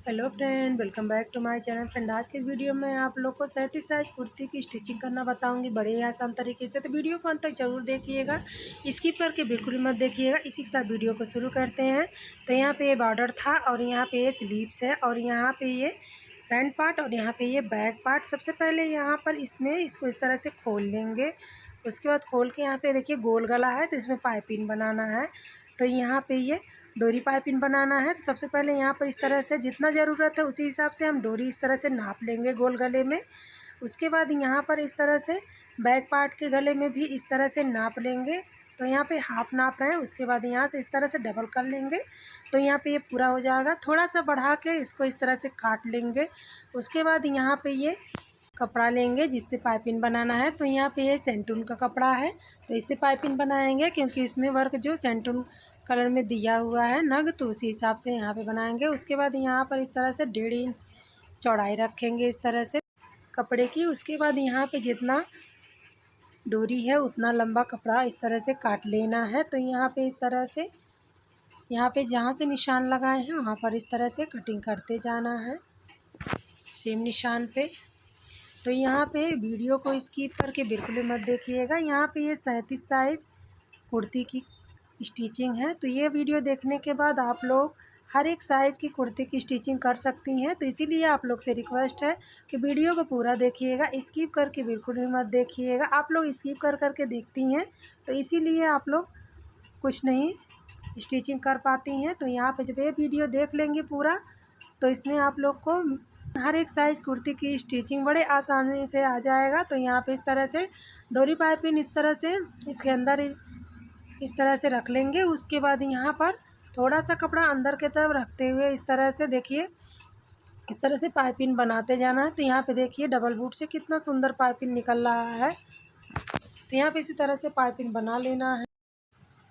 Hello friend, welcome back to my channel. Friend, आज के इस वीडियो में आप लोग को 37 साइज कुर्ती की स्टिचिंग करना बताऊंगी बड़े ही आसान तरीके से। तो वीडियो को अंत तक जरूर देखिएगा, स्किप करके बिल्कुल मत देखिएगा। इसी के साथ वीडियो को शुरू करते हैं। तो यहाँ पे ये बॉर्डर था और यहाँ पे ये स्लीव्स है और यहाँ पे ये फ्रंट पार्ट और यहाँ पे ये बैक पार्ट। सबसे पहले यहाँ पर इसको इस तरह से खोल लेंगे। उसके बाद खोल के यहाँ पे देखिए गोल गला है, तो इसमें पाइपिंग बनाना है। तो यहाँ पे ये डोरी पाइपिंग बनाना है। तो सबसे पहले यहाँ पर इस तरह से जितना ज़रूरत है उसी हिसाब से हम डोरी इस तरह से नाप लेंगे गोल गले में। उसके बाद यहाँ पर इस तरह से बैक पार्ट के गले में भी इस तरह से नाप लेंगे। तो यहाँ पे हाफ नाप रहे हैं। उसके बाद यहाँ से इस तरह से डबल कर लेंगे, तो यहाँ पे ये पूरा हो जाएगा। थोड़ा सा बढ़ा के इसको इस तरह से काट लेंगे। उसके बाद यहाँ पे ये कपड़ा लेंगे जिससे पाइपिंग बनाना है। तो यहाँ पे ये सेंटून का कपड़ा है, तो इससे पाइपिंग बनाएंगे क्योंकि इसमें वर्क जो सेंटून कलर में दिया हुआ है नग, तो उसी हिसाब से यहाँ पे बनाएंगे। उसके बाद यहाँ पर इस तरह से 1.5 इंच चौड़ाई रखेंगे इस तरह से कपड़े की। उसके बाद यहाँ पे जितना डोरी है उतना लंबा कपड़ा इस तरह से काट लेना है। तो यहाँ पे इस तरह से यहाँ पे जहाँ से निशान लगाए हैं वहाँ पर इस तरह से कटिंग करते जाना है सेम निशान पे। तो यहाँ पे वीडियो को स्किप करके बिल्कुल मत देखिएगा। यहाँ पे ये 37 साइज़ कुर्ती की स्टिचिंग है। तो ये वीडियो देखने के बाद आप लोग हर एक साइज़ की कुर्ती की स्टिचिंग कर सकती हैं। तो इसीलिए आप लोग से रिक्वेस्ट है कि वीडियो को पूरा देखिएगा, स्किप करके बिल्कुल भी मत देखिएगा। आप लोग स्किप कर करके देखती हैं तो इसीलिए आप लोग कुछ नहीं स्टिचिंग कर पाती हैं। तो यहाँ पे जब ये वीडियो देख लेंगे पूरा, तो इसमें आप लोग को हर एक साइज़ कुर्ती की स्टिचिंग बड़े आसानी से आ जाएगा। तो यहाँ पे इस तरह से डोरी पाइपिंग इस तरह से इसके अंदर इस तरह से रख लेंगे। उसके बाद यहाँ पर थोड़ा सा कपड़ा अंदर की तरफ रखते हुए इस तरह से देखिए इस तरह से पाइपिंग बनाते जाना है। तो यहाँ पे देखिए डबल बूट से कितना सुंदर पाइपिंग निकल रहा है। तो यहाँ पे इसी तरह से पाइपिंग बना लेना है।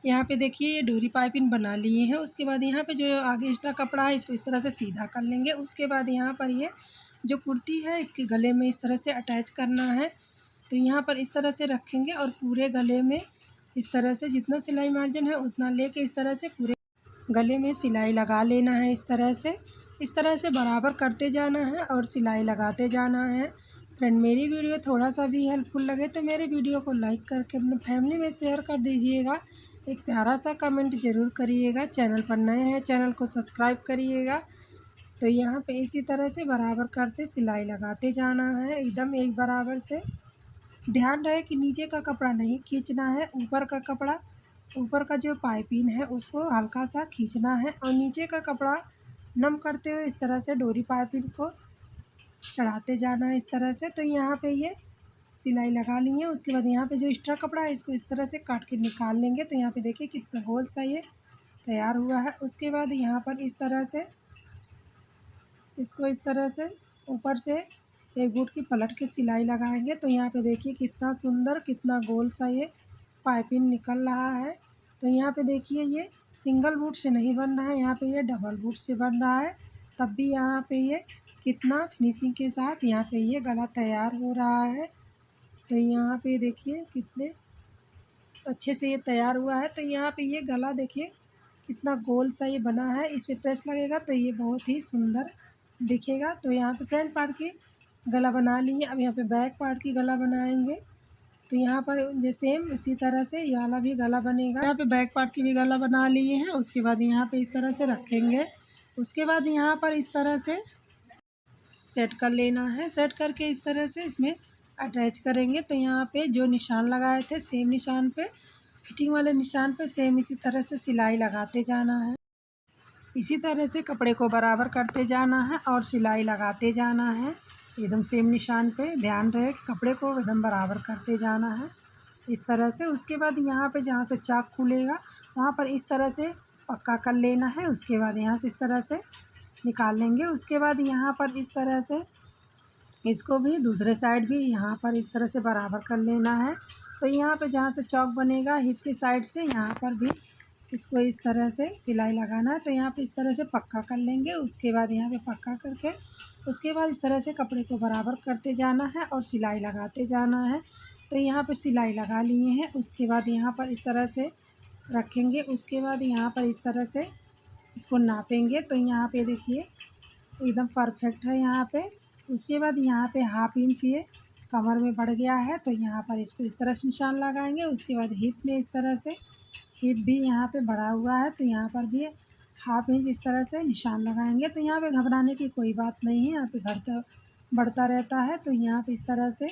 यहाँ पे देखिए ये डोरी पाइपिंग बना लिए हैं। उसके बाद यहाँ पे जो आगे एक्स्ट्रा कपड़ा है इसको इस तरह से सीधा कर लेंगे। उसके बाद यहाँ पर ये जो कुर्ती है इसके गले में इस तरह से अटैच करना है। तो यहाँ पर इस तरह से रखेंगे और पूरे गले में इस तरह से जितना सिलाई मार्जिन है उतना लेके इस तरह से पूरे गले में सिलाई लगा लेना है। इस तरह से बराबर करते जाना है और सिलाई लगाते जाना है। फ्रेंड, मेरी वीडियो थोड़ा सा भी हेल्पफुल लगे तो मेरे वीडियो को लाइक करके अपने फैमिली में शेयर कर दीजिएगा। एक प्यारा सा कमेंट ज़रूर करिएगा। चैनल पर नए हैं चैनल को सब्सक्राइब करिएगा। तो यहाँ पे इसी तरह से बराबर करते सिलाई लगाते जाना है एकदम एक बराबर से। ध्यान रहे कि नीचे का कपड़ा नहीं खींचना है, ऊपर का जो पाइपिंग है उसको हल्का सा खींचना है और नीचे का कपड़ा नम करते हुए इस तरह से डोरी पाइपिंग को चढ़ाते जाना है इस तरह से। तो यहाँ पे ये सिलाई लगा ली है। उसके बाद यहाँ पे जो एक्स्ट्रा कपड़ा है इसको इस तरह से काट के निकाल लेंगे। तो यहाँ पे देखिए कितना गोल सा ये तैयार हुआ है। उसके बाद यहाँ पर इस तरह से इसको इस तरह से ऊपर से एक बूट की पलट के सिलाई लगाएंगे। तो यहाँ पे देखिए कितना सुंदर कितना गोल सा ये पाइपिंग निकल रहा है। तो यहाँ पे देखिए ये सिंगल बूट से नहीं बन रहा है, यहाँ पे ये डबल बूट से बन रहा है। तब भी यहाँ पे ये कितना फिनिशिंग के साथ यहाँ पे ये गला तैयार हो रहा है। तो यहाँ पे देखिए कितने अच्छे से ये तैयार हुआ है। तो यहाँ पे ये गला देखिए कितना गोल सा ये बना है। इस पर प्रेस लगेगा तो ये बहुत ही सुंदर दिखेगा। तो यहाँ पे फ्रंट पार्ट की गला बना लिए। अब यहाँ पे बैक पार्ट की गला बनाएंगे। तो यहाँ पर जो सेम उसी तरह से ये वाला भी गला बनेगा। यहाँ पे बैक पार्ट की भी गला बना लिए हैं। उसके बाद यहाँ पे इस तरह से रखेंगे। उसके बाद यहाँ पर इस तरह से सेट कर लेना है। सेट करके इस तरह से इसमें अटैच करेंगे। तो यहाँ पे जो निशान लगाए थे सेम निशान पे फिटिंग वाले निशान पे सेम इसी तरह से सिलाई लगाते जाना है। इसी तरह से कपड़े को बराबर करते जाना है और सिलाई लगाते जाना है एकदम सेम निशान पे। ध्यान रहे कपड़े को एकदम बराबर करते जाना है इस तरह से। उसके बाद यहाँ पे जहाँ से चाक खुलेगा वहाँ पर इस तरह से पक्का कर लेना है। उसके बाद यहाँ से इस तरह से निकाल लेंगे। उसके बाद यहाँ पर इस तरह से इसको भी दूसरे साइड भी यहाँ पर इस तरह से बराबर कर लेना है। तो यहाँ पे जहाँ से चौक बनेगा हिप के साइड से यहाँ पर भी इसको इस तरह से सिलाई लगाना है। तो यहाँ पे इस तरह से पक्का कर लेंगे। उसके बाद यहाँ पे पक्का करके उसके बाद इस तरह से कपड़े को बराबर करते जाना है और सिलाई लगाते जाना है। तो यहाँ पे सिलाई लगा लिए हैं। उसके बाद यहाँ पर इस तरह से रखेंगे। उसके बाद यहाँ पर इस तरह से इसको नापेंगे। तो यहाँ पे देखिए एकदम परफेक्ट है यहाँ पे। उसके बाद यहाँ पे हाफ इंच ये कमर में बढ़ गया है, तो यहाँ पर इसको इस तरह से निशान लगाएंगे। उसके बाद हिप में इस तरह से, हिप भी यहाँ पे बढ़ा हुआ है, तो यहाँ पर भी हाफ इंच इस तरह से निशान लगाएंगे। तो यहाँ पे घबराने की कोई बात नहीं है, यहाँ पे घटता बढ़ता रहता है। तो यहाँ पे इस तरह से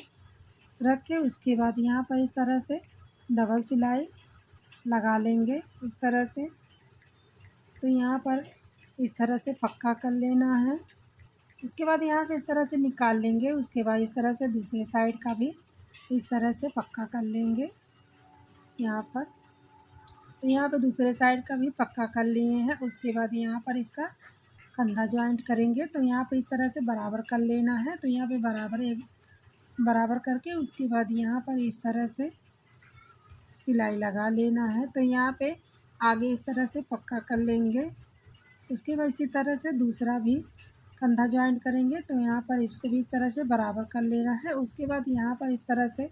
रख के उसके बाद यहाँ पर इस तरह से डबल सिलाई लगा लेंगे इस तरह से। तो यहाँ पर इस तरह से पक्का कर लेना है। उसके बाद यहाँ से इस तरह से निकाल लेंगे। उसके बाद इस तरह से दूसरे साइड का भी इस तरह से पक्का कर लेंगे यहाँ पर। तो यहाँ पे दूसरे साइड का भी पक्का कर लिए हैं। उसके बाद यहाँ पर इसका कंधा जॉइंट करेंगे। तो यहाँ पे इस तरह से बराबर कर लेना है। तो यहाँ पे बराबर करके उसके बाद यहाँ पर इस तरह से सिलाई लगा लेना है। तो यहाँ पे आगे इस तरह से पक्का कर लेंगे। उसके बाद इसी तरह से दूसरा भी कंधा जॉइंट करेंगे। तो यहाँ पर इसको भी इस तरह से बराबर कर लेना है। उसके बाद यहाँ पर इस तरह से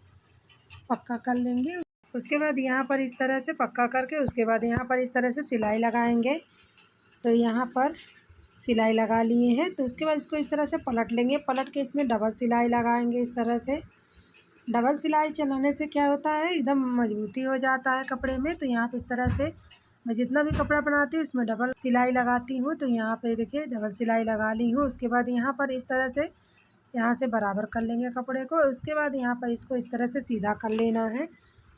पक्का कर लेंगे। उसके बाद यहाँ पर इस तरह से पक्का करके उसके बाद यहाँ पर इस तरह से सिलाई लगाएंगे। तो यहाँ पर सिलाई लगा लिए हैं। तो उसके बाद इसको इस तरह से पलट लेंगे। पलट के इसमें डबल सिलाई लगाएंगे इस तरह से। डबल सिलाई चलाने से क्या होता है, एकदम मजबूती हो जाता है कपड़े में। तो यहाँ पे इस तरह से मैं जितना भी कपड़ा बनाती हूँ उसमें डबल सिलाई लगाती हूँ। तो यहाँ पे देखिए डबल सिलाई लगा ली हूँ। उसके बाद यहाँ पर इस तरह से यहाँ से बराबर कर लेंगे कपड़े को। उसके बाद यहाँ पर इसको इस तरह से सीधा कर लेना है।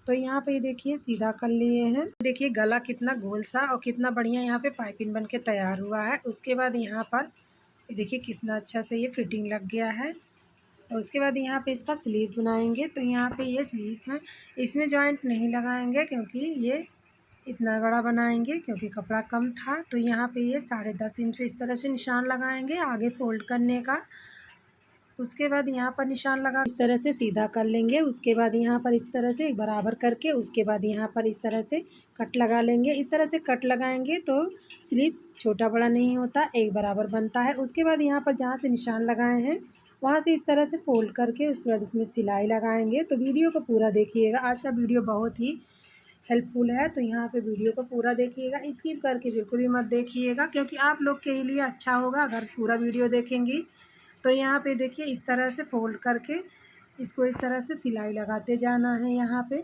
तो यहाँ पे देखिए सीधा कर लिए हैं। देखिए गला कितना गोल सा और कितना बढ़िया यहाँ पे पाइपिंग बन के तैयार हुआ है। उसके बाद यहाँ पर देखिए कितना अच्छा से ये फिटिंग लग गया है। और उसके बाद यहाँ पे इसका स्लीव बनाएंगे। तो यहाँ पे ये स्लीव है, इसमें जॉइंट नहीं लगाएंगे क्योंकि ये इतना बड़ा बनाएंगे क्योंकि कपड़ा कम था। तो यहाँ पे ये 10.5 इंच पे इस तरह से निशान लगाएंगे आगे फोल्ड करने का। उसके बाद यहाँ पर निशान लगा इस तरह से सीधा कर लेंगे। उसके बाद यहाँ पर इस तरह से बराबर करके उसके बाद यहाँ पर इस तरह से कट लगा लेंगे। इस तरह से कट लगाएंगे तो स्लीव छोटा बड़ा नहीं होता, एक बराबर बनता है। उसके बाद यहाँ पर जहाँ से निशान लगाए हैं वहाँ से इस तरह से फोल्ड करके उसके बाद इसमें सिलाई लगाएंगे। तो वीडियो को पूरा देखिएगा, आज का वीडियो बहुत ही हेल्पफुल है। तो यहाँ पे वीडियो को पूरा देखिएगा, स्किप करके बिल्कुल भी मत देखिएगा क्योंकि आप लोग के लिए अच्छा होगा अगर पूरा वीडियो देखेंगी। तो यहाँ पे देखिए इस तरह से फोल्ड करके इसको इस तरह से सिलाई लगाते जाना है यहाँ पे।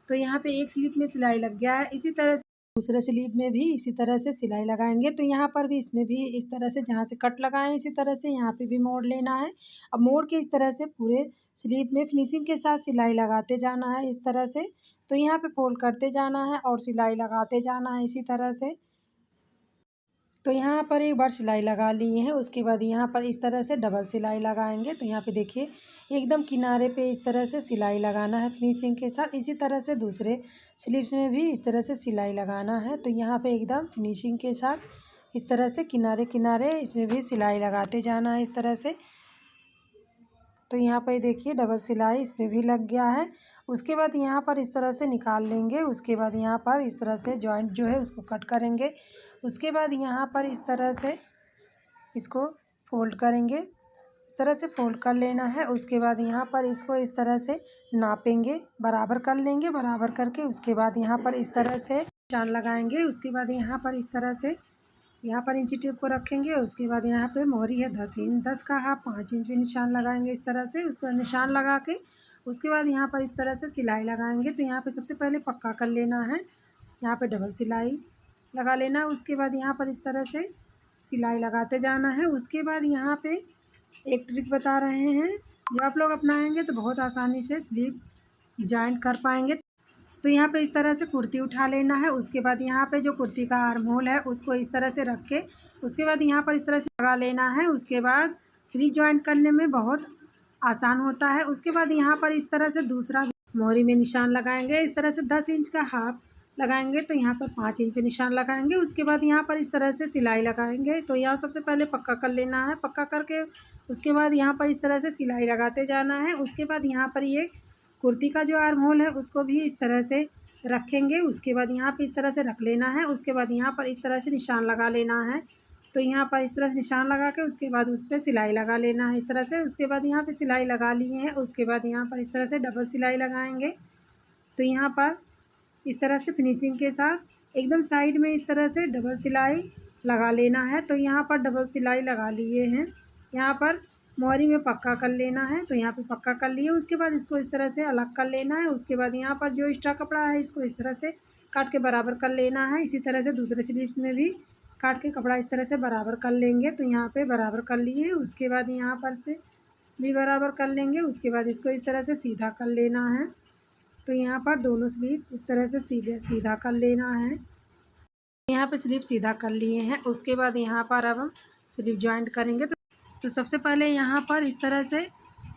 तो यहाँ पे एक स्लीव में सिलाई लग गया है, इसी तरह से दूसरे स्लीव में भी इसी तरह से सिलाई लगाएंगे। तो यहाँ पर भी इसमें भी इस तरह से जहाँ से कट लगाएं इसी तरह से यहाँ पे भी मोड़ लेना है। अब मोड़ के इस तरह से पूरे स्लीव में फिनिशिंग के साथ सिलाई लगाते जाना है इस तरह से। तो यहाँ पे फोल्ड करते जाना है और सिलाई लगाते जाना है इसी तरह से। तो यहाँ पर एक बार सिलाई लगा लिए हैं। उसके बाद यहाँ पर इस तरह से डबल सिलाई लगाएंगे। तो यहाँ पे देखिए एकदम किनारे पे इस तरह से सिलाई लगाना है फिनिशिंग के साथ। इसी तरह से दूसरे स्लीव्स में भी इस तरह से सिलाई लगाना है। तो यहाँ पे एकदम फिनिशिंग के साथ इस तरह से किनारे किनारे इसमें भी सिलाई लगाते जाना है इस तरह से। तो यहाँ पर देखिए डबल सिलाई इसमें भी लग गया है। उसके बाद यहाँ पर इस तरह से निकाल लेंगे। उसके बाद यहाँ पर इस तरह से जॉइंट जो है उसको कट करेंगे। उसके बाद यहाँ पर इस तरह से इसको फोल्ड करेंगे, इस तरह से फोल्ड कर लेना है। उसके बाद यहाँ पर इसको इस तरह से नापेंगे, बराबर कर लेंगे। बराबर करके उसके बाद यहाँ पर इस तरह से निशान लगाएंगे। उसके बाद यहाँ पर इस तरह से यहाँ पर इंची टेप को रखेंगे। उसके बाद यहाँ पे मोहरी है 10 इंच, 10 का हाफ 5 इंच पे निशान लगाएंगे इस तरह से। उसको निशान लगा के उसके बाद यहाँ पर इस तरह से सिलाई लगाएंगे। तो यहाँ पे सबसे पहले पक्का कर लेना है, यहाँ पे डबल सिलाई लगा लेना है। उसके बाद यहाँ पर इस तरह से सिलाई लगाते जाना है। उसके बाद यहाँ पे एक ट्रिक बता रहे हैं, जो आप लोग अपनाएंगे तो बहुत आसानी से स्लीव जॉइंट कर पाएंगे। तो यहाँ पे इस तरह से कुर्ती उठा लेना है। उसके बाद यहाँ पे जो कुर्ती का आर्म होल है उसको इस तरह से रख के उसके बाद यहाँ पर इस तरह से लगा लेना है। उसके बाद स्लीव जॉइंट करने में बहुत आसान होता है। उसके बाद यहाँ पर इस तरह से दूसरा मोहरी में निशान लगाएंगे। इस तरह से 10 इंच का हाफ लगाएंगे तो यहाँ पर 5 इंच पे निशान लगाएंगे। उसके बाद यहाँ पर इस तरह से सिलाई लगाएंगे। तो यहाँ सबसे पहले पक्का कर लेना है, पक्का करके उसके बाद यहाँ पर इस तरह से सिलाई लगाते जाना है। उसके बाद यहाँ पर ये कुर्ती का जो आर्म होल है उसको भी इस तरह से रखेंगे। उसके बाद यहाँ पे इस तरह से रख लेना है। उसके बाद यहाँ पर इस तरह से निशान लगा लेना है। तो यहाँ पर इस तरह से निशान लगा के उसके बाद उस पर सिलाई लगा लेना है इस तरह से। उसके बाद यहाँ पे सिलाई लगा लिए हैं। उसके बाद यहाँ पर इस तरह से डबल सिलाई लगाएंगे। तो यहाँ पर इस तरह से फिनिशिंग के साथ एकदम साइड में इस तरह से डबल सिलाई लगा लेना है। तो यहाँ पर डबल सिलाई लगा लिए हैं, यहाँ पर मोहरी में पक्का कर लेना है। तो यहाँ पे पक्का कर लिए, उसके बाद इसको इस तरह से अलग कर लेना है। उसके बाद यहाँ पर जो एक्स्ट्रा कपड़ा है इसको इस तरह से काट के बराबर कर लेना है। इसी तरह से दूसरे स्लीव्स में भी काट के कपड़ा इस तरह से बराबर कर लेंगे। तो यहाँ पे बराबर कर लिए, उसके बाद यहाँ पर से भी बराबर कर लेंगे। उसके बाद इसको इस तरह से सीधा कर लेना है। तो यहाँ पर दोनों स्लीव इस तरह से सीधा कर लेना है। यहाँ पे स्लीव सीधा कर लिए हैं, उसके बाद यहाँ पर अब हम स्लीव जॉइंट करेंगे। तो सबसे पहले यहाँ पर इस तरह से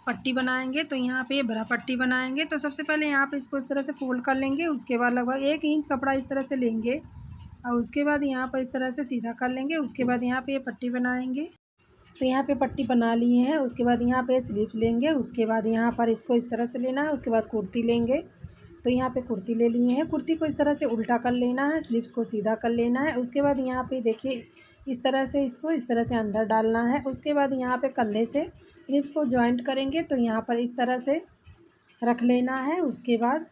पट्टी बनाएंगे। तो यहाँ पे ये बड़ा पट्टी बनाएंगे। तो सबसे पहले यहाँ पे इसको इस तरह से फोल्ड कर लेंगे। उसके बाद लगभग 1 इंच कपड़ा इस तरह से लेंगे और उसके बाद यहाँ पर इस तरह से सीधा कर लेंगे। उसके बाद यहाँ पे ये पट्टी बनाएंगे। तो यहाँ पे पट्टी बना लिए हैं, उसके बाद यहाँ पे स्लीव लेंगे। उसके बाद यहाँ पर इसको इस तरह से लेना है। उसके बाद कुर्ती लेंगे। तो यहाँ पे कुर्ती ले लिए हैं, कुर्ती को इस तरह से उल्टा कर लेना है, स्लीव्स को सीधा कर लेना है। उसके बाद यहाँ पे देखिए इस तरह से इसको इस तरह से अंदर डालना है। उसके बाद यहाँ पे कंधे से स्लीव्स को जॉइंट करेंगे। तो यहाँ पर इस तरह से रख लेना है, उसके बाद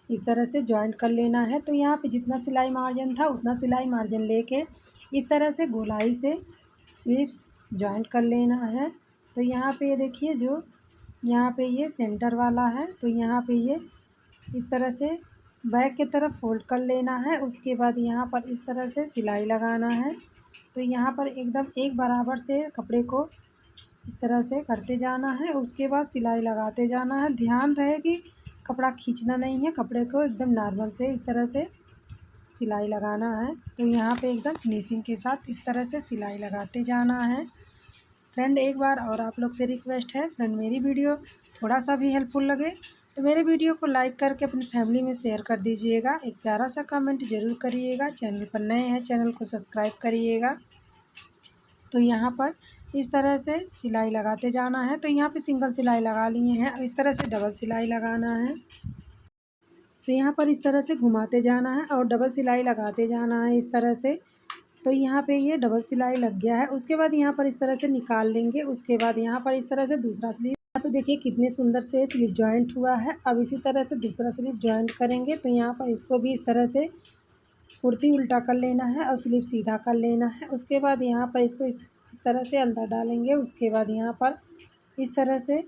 इस तरह से जॉइंट कर लेना है। तो यहाँ पे जितना सिलाई मार्जिन था उतना सिलाई मार्जिन लेके इस तरह से गोलाई से स्लीव्स जॉइंट कर लेना है। तो यहाँ पे ये देखिए जो यहाँ पे ये सेंटर वाला है, तो यहाँ पे ये इस तरह से बैक की तरफ फोल्ड कर लेना है। उसके बाद यहाँ पर इस तरह से सिलाई लगाना है। तो यहाँ पर एकदम एक बराबर से कपड़े को इस तरह से करते जाना है। उसके बाद सिलाई लगाते जाना है। ध्यान रहे कि कपड़ा खींचना नहीं है, कपड़े को एकदम नॉर्मल से इस तरह से सिलाई लगाना है। तो यहाँ पे एकदम फिनिशिंग के साथ इस तरह से सिलाई लगाते जाना है। फ्रेंड एक बार और आप लोग से रिक्वेस्ट है, फ्रेंड मेरी वीडियो थोड़ा सा भी हेल्पफुल लगे तो मेरे वीडियो को लाइक करके अपनी फैमिली में शेयर कर दीजिएगा। एक प्यारा सा कमेंट ज़रूर करिएगा। चैनल पर नए हैं चैनल को सब्सक्राइब करिएगा। तो यहाँ पर इस तरह से सिलाई लगाते जाना है। तो यहाँ पे सिंगल सिलाई लगा लिए हैं, अब इस तरह से डबल सिलाई लगाना है। तो यहाँ पर इस तरह से घुमाते जाना है और डबल सिलाई लगाते जाना है इस तरह से। तो यहाँ पे ये डबल सिलाई लग गया है। उसके बाद यहाँ पर इस तरह से निकाल लेंगे। उसके बाद यहाँ पर इस तरह से दूसरा स्लीव, यहाँ पे देखिए कितने सुंदर से स्लीव जॉइंट हुआ है। अब इसी तरह से दूसरा स्लीव जॉइंट करेंगे। तो यहाँ पर इसको भी इस तरह से कुर्ती उल्टा कर लेना है और स्लीव सीधा कर लेना है। उसके बाद यहाँ पर इसको इस तरह से अंदर डालेंगे। उसके बाद यहाँ पर इस तरह से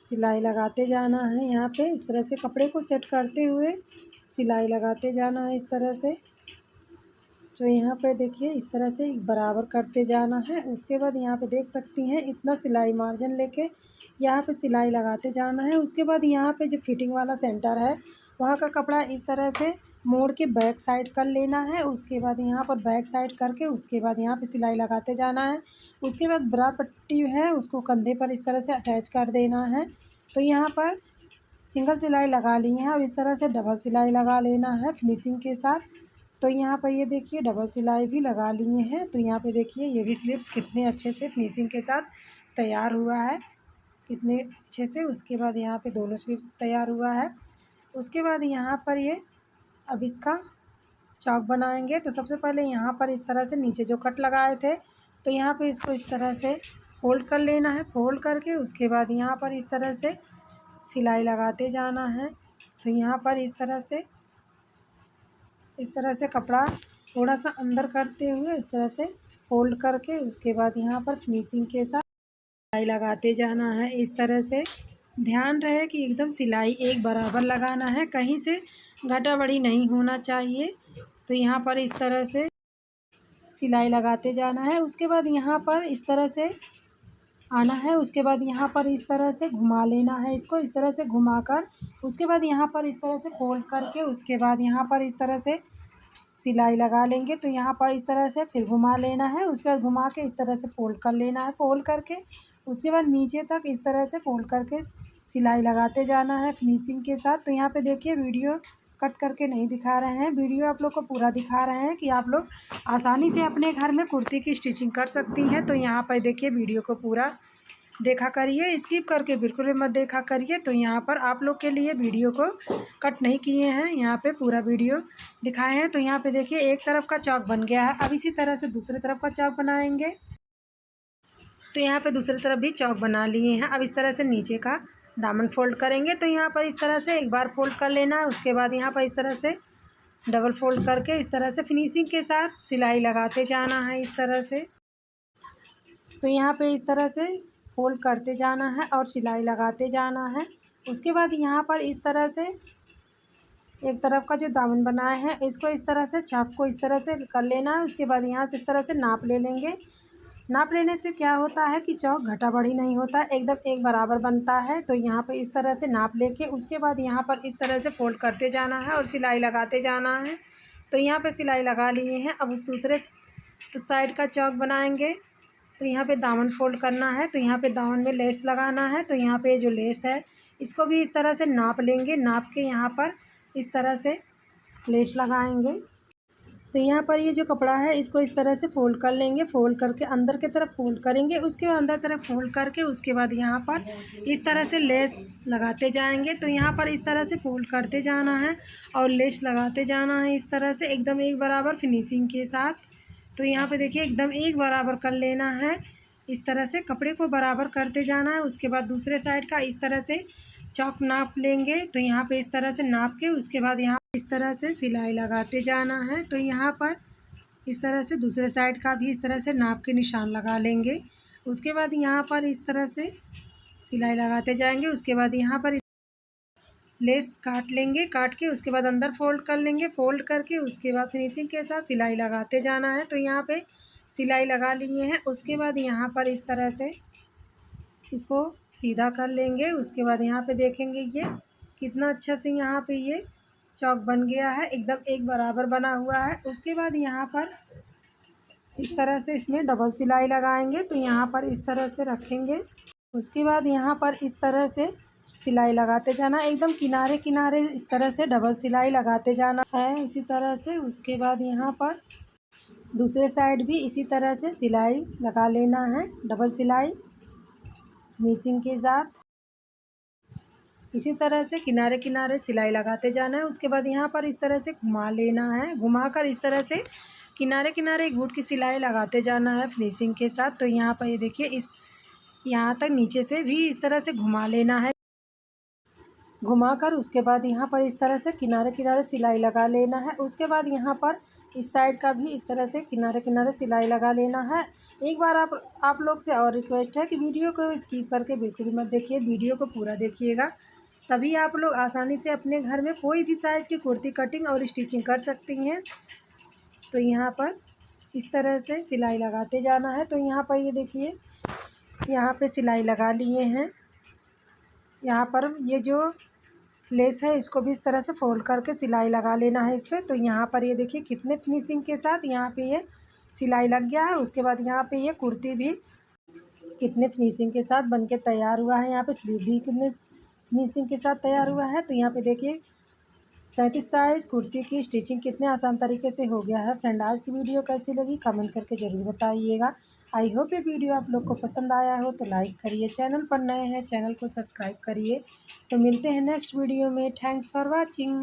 सिलाई लगाते जाना है। यहाँ पे इस तरह से कपड़े को सेट करते हुए सिलाई लगाते जाना है इस तरह से। तो यहाँ पे देखिए इस तरह से बराबर करते जाना है। उसके बाद यहाँ पे देख सकती हैं इतना सिलाई मार्जिन लेके यहाँ पे सिलाई लगाते जाना है। उसके बाद यहाँ पे जो फिटिंग वाला सेंटर है वहाँ का कपड़ा इस तरह से मोड़ के बैक साइड कर लेना है। उसके बाद यहाँ पर बैक साइड करके उसके बाद यहाँ पे सिलाई लगाते जाना है। उसके बाद ब्रा पट्टी है उसको कंधे पर इस तरह से अटैच कर देना है। तो यहाँ पर सिंगल सिलाई लगा ली है, अब इस तरह से डबल सिलाई लगा लेना है फिनिशिंग के साथ। तो यहाँ पर ये देखिए डबल सिलाई भी लगा लिए हैं। तो यहाँ पे देखिए ये भी स्लीव्स कितने अच्छे से फिनिशिंग के साथ तैयार हुआ है, कितने अच्छे से। उसके बाद यहाँ पे दोनों स्लीव तैयार हुआ है। उसके बाद यहाँ पर ये अब इसका चौक बनाएंगे। तो सबसे पहले यहाँ पर इस तरह से नीचे जो कट लगाए थे तो यहाँ पे इसको इस तरह से फोल्ड कर लेना है। फोल्ड करके उसके बाद यहाँ पर इस तरह से सिलाई लगाते जाना है। तो यहाँ पर इस तरह से कपड़ा थोड़ा सा अंदर करते हुए इस तरह से फोल्ड करके उसके बाद यहाँ पर फिनिशिंग के साथ सिलाई लगाते जाना है इस तरह से। ध्यान रहे कि एकदम सिलाई एक बराबर लगाना है, कहीं से घटा बढ़ी नहीं होना चाहिए। तो यहाँ पर इस तरह से सिलाई लगाते जाना है। उसके बाद यहाँ पर इस तरह से आना है। उसके बाद यहाँ पर इस तरह से घुमा लेना है, इसको इस तरह से घुमाकर उसके बाद यहाँ पर इस तरह से फोल्ड करके उसके बाद यहाँ पर इस तरह से सिलाई लगा लेंगे। तो यहाँ पर इस तरह से फिर घुमा लेना है। उसके बाद घुमा के इस तरह से फोल्ड कर लेना है। फोल्ड करके उसके बाद नीचे तक इस तरह से फोल्ड करके सिलाई लगाते जाना है फिनिशिंग के साथ। तो यहाँ पे देखिए वीडियो कट करके नहीं दिखा रहे हैं, वीडियो आप लोग को पूरा दिखा रहे हैं कि आप लोग आसानी से अपने घर में कुर्ती की स्टिचिंग कर सकती हैं। तो यहाँ पर देखिए वीडियो को पूरा देखा करिए, स्किप करके बिल्कुल भी मत देखा करिए। तो यहाँ पर आप लोग के लिए वीडियो को कट नहीं किए हैं, यहाँ पे पूरा वीडियो दिखाए हैं। तो यहाँ पे देखिए एक तरफ का चौक बन गया है। अब इसी तरह से दूसरे तरफ का चौक बनाएंगे। तो यहाँ पे दूसरी तरफ भी चौक बना लिए हैं। अब इस तरह से नीचे का दामन फोल्ड करेंगे। तो यहाँ पर इस तरह से एक बार फोल्ड कर लेना है। उसके बाद यहाँ पर इस तरह से डबल फोल्ड करके इस तरह से फिनिशिंग के साथ सिलाई लगाते जाना है इस तरह से। तो यहाँ पे इस तरह से फोल्ड करते जाना है और सिलाई लगाते जाना है। उसके बाद यहाँ पर इस तरह से एक तरफ का जो दामन बनाया है इसको इस तरह से चाक को इस तरह से कर लेना है। उसके बाद यहाँ से इस तरह से नाप ले लेंगे। नाप लेने से क्या होता है कि चौक घटा बढ़ी नहीं होता, एकदम एक बराबर बनता है। तो यहाँ पे इस तरह से नाप लेके उसके बाद यहाँ पर इस तरह से फोल्ड करते जाना है और सिलाई लगाते जाना है। तो यहाँ पे सिलाई लगा लिए हैं। अब उस दूसरे साइड का चौक बनाएंगे। तो यहाँ पे दामन फोल्ड करना है। तो यहाँ पे दामन में लेस लगाना है। तो यहाँ पे जो लेस है इसको भी इस तरह से नाप लेंगे। नाप के यहाँ पर इस तरह से लेस लगाएंगे। तो यहाँ पर ये जो कपड़ा है इसको इस तरह से फ़ोल्ड कर लेंगे। फ़ोल्ड करके अंदर की तरफ फ़ोल्ड करेंगे। उसके बाद अंदर तरफ फ़ोल्ड करके उसके बाद यहाँ पर इस तरह से लेस लगाते जाएंगे। तो यहाँ पर इस तरह से फ़ोल्ड करते जाना है और लेस लगाते जाना है इस तरह से एकदम एक बराबर फिनिशिंग के साथ। तो यहाँ पे देखिए एकदम एक बराबर कर लेना है। इस तरह से कपड़े को बराबर करते जाना है। उसके बाद दूसरे साइड का इस तरह से चौक नाप लेंगे। तो यहाँ पे इस तरह से नाप के उसके बाद यहाँ इस तरह से सिलाई लगाते जाना है। तो यहाँ पर इस तरह से दूसरे साइड का भी इस तरह से नाप के निशान लगा लेंगे। उसके बाद यहाँ पर इस तरह से सिलाई लगाते जाएंगे। उसके बाद यहाँ पर लेस काट लेंगे। काट के उसके बाद अंदर फोल्ड कर लेंगे। फोल्ड करके उसके बाद फिनिशिंग के साथ सिलाई लगाते जाना है। तो यहाँ पे सिलाई लगा लिए हैं। उसके बाद यहाँ पर इस तरह से इसको सीधा कर लेंगे। उसके बाद यहाँ पे देखेंगे ये कितना अच्छा से यहाँ पे ये चौक बन गया है, एकदम एक बराबर बना हुआ है। उसके बाद यहाँ पर इस तरह से इसमें डबल सिलाई लगाएंगे। तो यहाँ पर इस तरह से रखेंगे। उसके बाद यहाँ पर इस तरह से सिलाई लगाते जाना, एकदम किनारे किनारे इस तरह से डबल सिलाई लगाते जाना है इसी तरह से। उसके बाद यहाँ पर दूसरे साइड भी इसी तरह से सिलाई लगा लेना है, डबल सिलाई फिनिशिंग के साथ। इसी तरह से किनारे किनारे सिलाई लगाते जाना है। उसके बाद यहाँ पर इस तरह से घुमा लेना है। घुमाकर इस तरह से किनारे किनारे एक घूट की सिलाई लगाते जाना है फिनिशिंग के साथ। तो यहाँ पर ये देखिए इस यहाँ तक नीचे से भी इस तरह से घुमा लेना है। घुमाकर उसके बाद यहाँ पर इस तरह से किनारे किनारे सिलाई लगा लेना है। उसके बाद यहाँ पर इस साइड का भी इस तरह से किनारे किनारे सिलाई लगा लेना है। एक बार आप लोग से और रिक्वेस्ट है कि वीडियो को स्किप करके बिल्कुल भी मत देखिए, वीडियो को पूरा देखिएगा, तभी आप लोग आसानी से अपने घर में कोई भी साइज़ की कुर्ती कटिंग और स्टिचिंग कर सकती हैं। तो यहाँ पर इस तरह से सिलाई लगाते जाना है। तो यहाँ पर ये देखिए यहाँ पे सिलाई लगा लिए हैं। यहाँ पर ये जो लेस है इसको भी इस तरह से फोल्ड करके सिलाई लगा लेना है इस पर। तो यहाँ पर ये देखिए कितने फिनिशिंग के साथ यहाँ पे ये सिलाई लग गया है। उसके बाद यहाँ पे ये कुर्ती भी कितने फिनिशिंग के साथ बनके तैयार हुआ है। यहाँ पे स्लीव भी कितने फिनिशिंग के साथ तैयार हुआ है। तो यहाँ पे देखिए 37 साइज़ कुर्ती की स्टिचिंग कितने आसान तरीके से हो गया है। फ्रेंड आज की वीडियो कैसी लगी कमेंट करके ज़रूर बताइएगा। आई होप ये वीडियो आप लोग को पसंद आया हो तो लाइक करिए, चैनल पर नए हैं चैनल को सब्सक्राइब करिए। तो मिलते हैं नेक्स्ट वीडियो में। Thanks for watching.